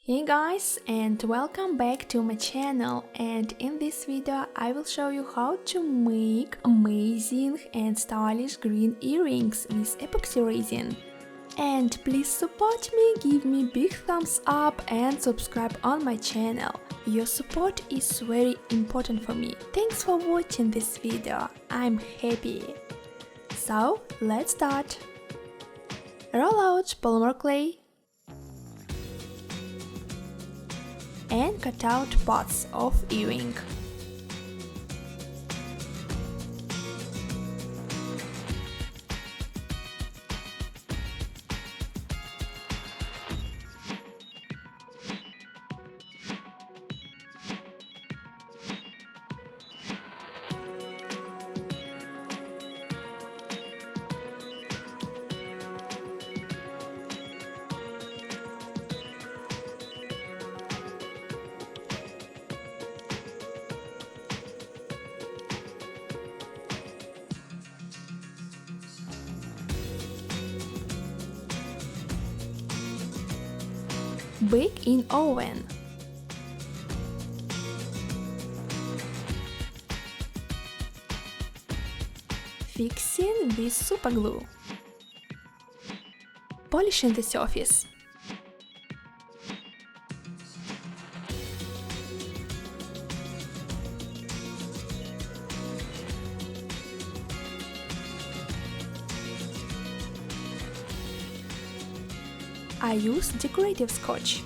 Hey guys, and welcome back to my channel, and in this video I will show you how to make amazing and stylish green earrings with epoxy resin. And please support me, give me big thumbs up and subscribe on my channel. Your support is very important for me. Thanks for watching this video, I'm happy. So let's start. Roll out polymer clay and cut out parts of earring. Bake in oven. Fixing with super glue. Polishing the surface. I use decorative scotch.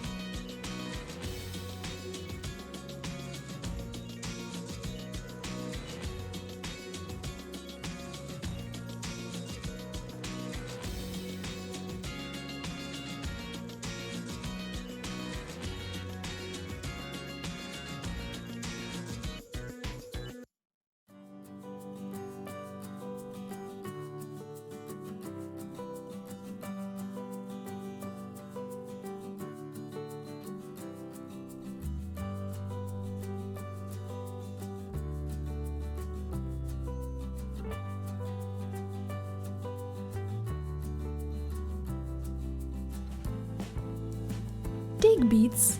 Take beads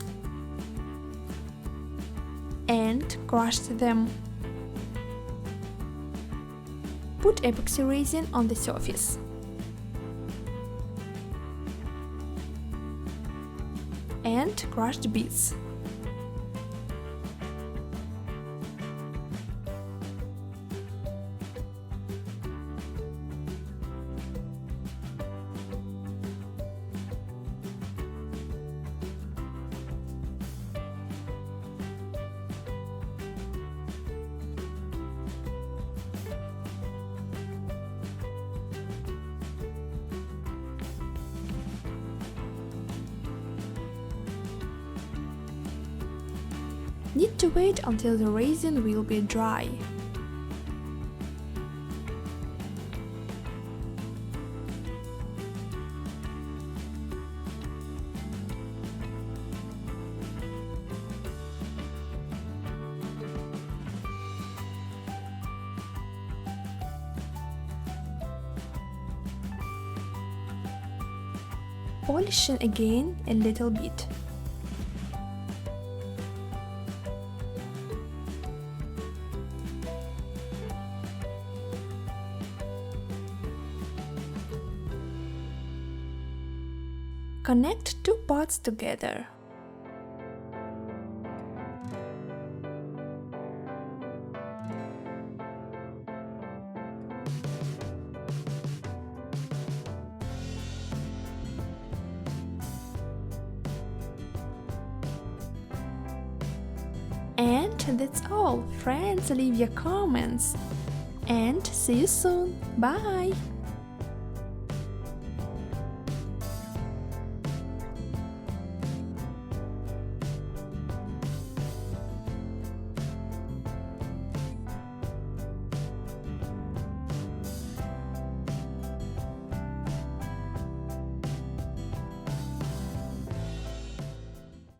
and crush them. Put epoxy resin on the surface. And crush the beads. Need to wait until the resin will be dry. Polishing again a little bit. Connect two parts together. And that's all, friends. Leave your comments and see you soon. Bye!